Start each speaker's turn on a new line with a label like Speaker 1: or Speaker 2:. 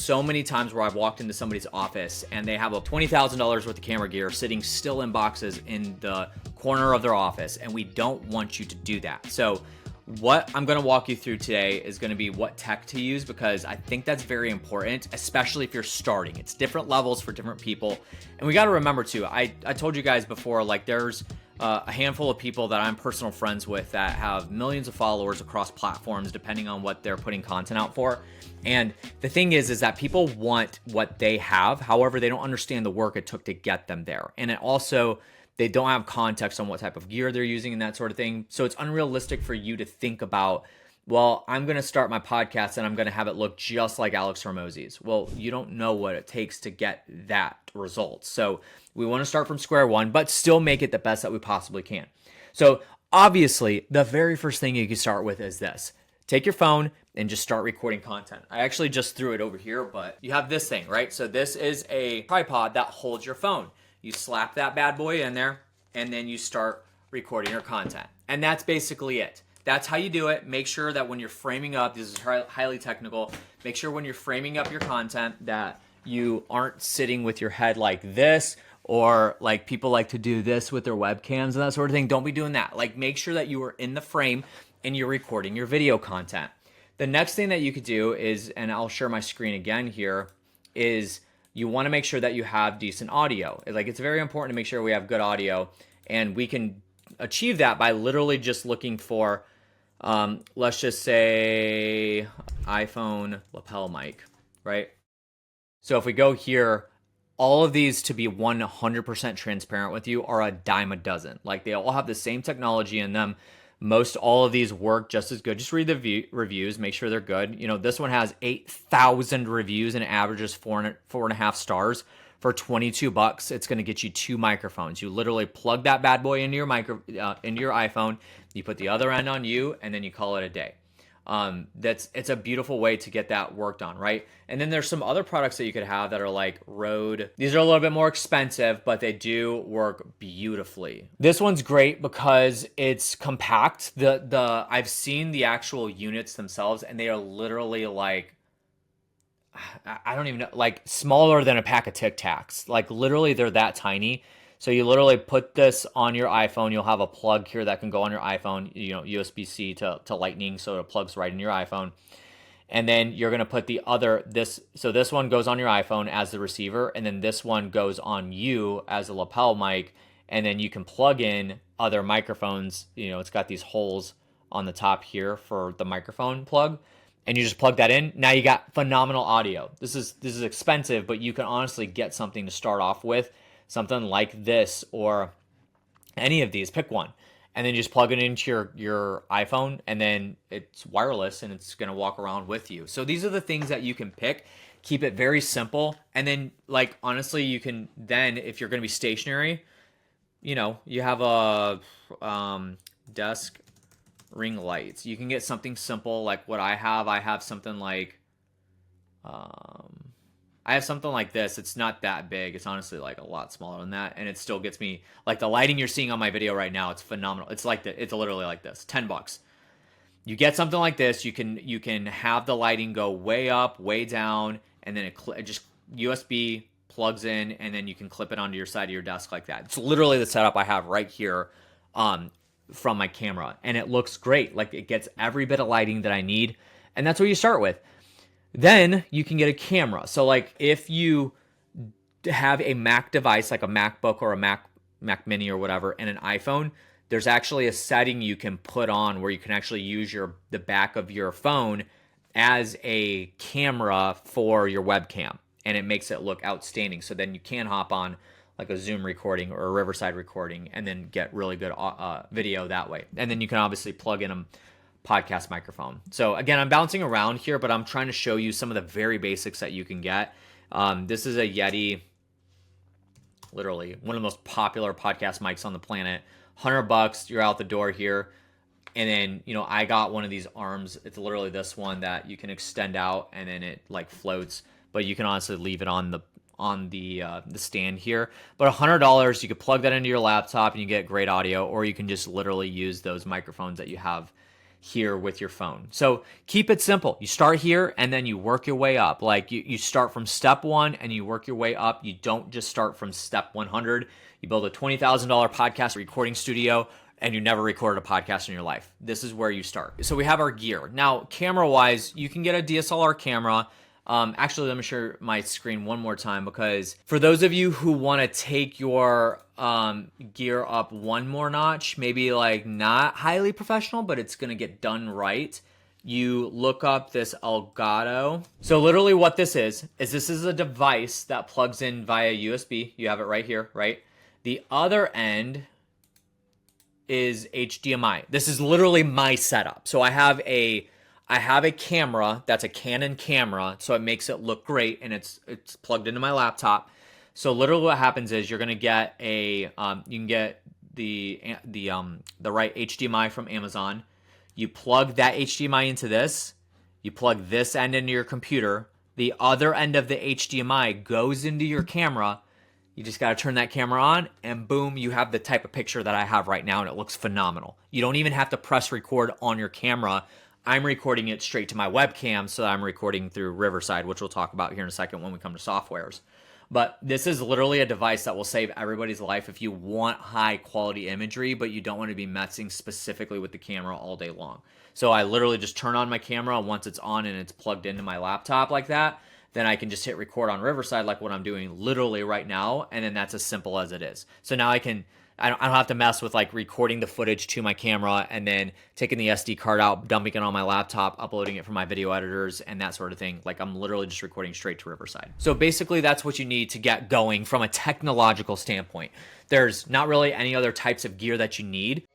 Speaker 1: so many times where I've walked into somebody's office and they have a $20,000 worth of camera gear sitting still in boxes in the corner of their office, and we don't want you to do that. So what I'm going to walk you through today is going to be what tech to use, because I think that's very important, especially if you're starting. It's different levels for different people. And we got to remember too, I told you guys before, like there's a handful of people that I'm personal friends with that have millions of followers across platforms, depending on what they're putting content out for. And the thing is that people want what they have. However, they don't understand the work it took to get them there. And it also, they don't have context on what type of gear they're using and that sort of thing. So it's unrealistic for you to think about, well, I'm going to start my podcast and I'm going to have it look just like Alex Hormozi's. Well, you don't know what it takes to get that result. So we want to start from square one, but still make it the best that we possibly can. So obviously, the very first thing you can start with is this. Take your phone and just start recording content. I actually just threw it over here, but you have this thing, right? So this is a tripod that holds your phone. You slap that bad boy in there, and then you start recording your content. And that's basically it. That's how you do it. Make sure that when you're framing up, this is highly technical, make sure when you're framing up your content that you aren't sitting with your head like this, or like people like to do this with their webcams and that sort of thing. Don't be doing that. Like, make sure that you are in the frame and you're recording your video content. The next thing that you could do is, and I'll share my screen again here, is you want to make sure that you have decent audio. Like, it's very important to make sure we have good audio, and we can achieve that by literally just looking for, let's just say iPhone lapel mic, right? So if we go here, all of these, to be 100% transparent with you, are a dime a dozen. Like, they all have the same technology in them. Most all of these work just as good. Just read the reviews, make sure they're good. You know, this one has 8,000 reviews and averages 4.5 stars. For $22, it's going to get you 2 microphones. You literally plug that bad boy into your into your iPhone. You put the other end on you, and then you call it a day. It's a beautiful way to get that worked on, right? And then there's some other products that you could have that are like Rode. These are a little bit more expensive, but they do work beautifully. This one's great because it's compact. I've seen the actual units themselves, and they are literally like, I don't even know, like smaller than a pack of Tic Tacs. Like, literally, they're that tiny. So you literally put this on your iPhone. You'll have a plug here that can go on your iPhone, you know, USB-C to Lightning, so it plugs right in your iPhone. And then you're going to put so this one goes on your iPhone as the receiver, and then this one goes on you as a lapel mic, and then you can plug in other microphones. You know, it's got these holes on the top here for the microphone plug, and you just plug that in. Now you got phenomenal audio. This is expensive, but you can honestly get something to start off with. Something like this, or any of these, pick one, and then just plug it into your iPhone, and then it's wireless and it's going to walk around with you. So these are the things that you can pick. Keep it very simple. And then, like, honestly, you can then, if you're going to be stationary, you know, you have a desk ring lights. You can get something simple like what I have. I have something like this. It's not that big. It's honestly like a lot smaller than that, and it still gets me, like, the lighting you're seeing on my video right now. It's phenomenal. It's like it's literally like this. $10. You get something like this. You can have the lighting go way up, way down, and then it just USB plugs in, and then you can clip it onto your side of your desk like that. It's literally the setup I have right here from my camera, and it looks great. Like, it gets every bit of lighting that I need, and that's what you start with. Then you can get a camera. So, like, if you have a Mac device, like a MacBook or a Mac Mini or whatever, and an iPhone, there's actually a setting you can put on where you can actually use the back of your phone as a camera for your webcam, and it makes it look outstanding. So then you can hop on like a Zoom recording or a Riverside recording and then get really good video that way. And then you can obviously plug in a podcast microphone. So again, I'm bouncing around here, but I'm trying to show you some of the very basics that you can get. This is a Yeti, literally one of the most popular podcast mics on the planet. $100, you're out the door here. And then, you know, I got one of these arms. It's literally this one that you can extend out, and then it like floats, but you can honestly leave it on the stand here. But $100, you could plug that into your laptop and you get great audio, or you can just literally use those microphones that you have here with your phone. So keep it simple. You start here and then you work your way up. Like you start from step 1 and you work your way up. You don't just start from step 100. You build a $20,000 podcast recording studio and you never recorded a podcast in your life. This is where you start. So we have our gear. Now, camera-wise, you can get a DSLR camera. Actually, let me share my screen one more time, because for those of you who want to take your gear up one more notch, maybe like not highly professional, but it's going to get done right, you look up this Elgato. So literally what this is this is a device that plugs in via USB. You have it right here, right? The other end is HDMI. This is literally my setup. So I have a camera that's a Canon camera, so it makes it look great, and it's plugged into my laptop. So literally what happens is you're gonna get you can get the right HDMI from Amazon. You plug that HDMI into this. You plug this end into your computer. The other end of the HDMI goes into your camera. You just got to turn that camera on, and boom, you have the type of picture that I have right now, and it looks phenomenal. You don't even have to press record on your camera. I'm recording it straight to my webcam, so I'm recording through Riverside, which we'll talk about here in a second when we come to softwares. But this is literally a device that will save everybody's life if you want high quality imagery, but you don't want to be messing specifically with the camera all day long. So I literally just turn on my camera. Once it's on and it's plugged into my laptop like that, then I can just hit record on Riverside like what I'm doing literally right now, and then that's as simple as it is. So now I don't have to mess with like recording the footage to my camera and then taking the SD card out, dumping it on my laptop, uploading it for my video editors and that sort of thing. Like I'm literally just recording straight to Riverside. So basically that's what you need to get going from a technological standpoint. There's not really any other types of gear that you need.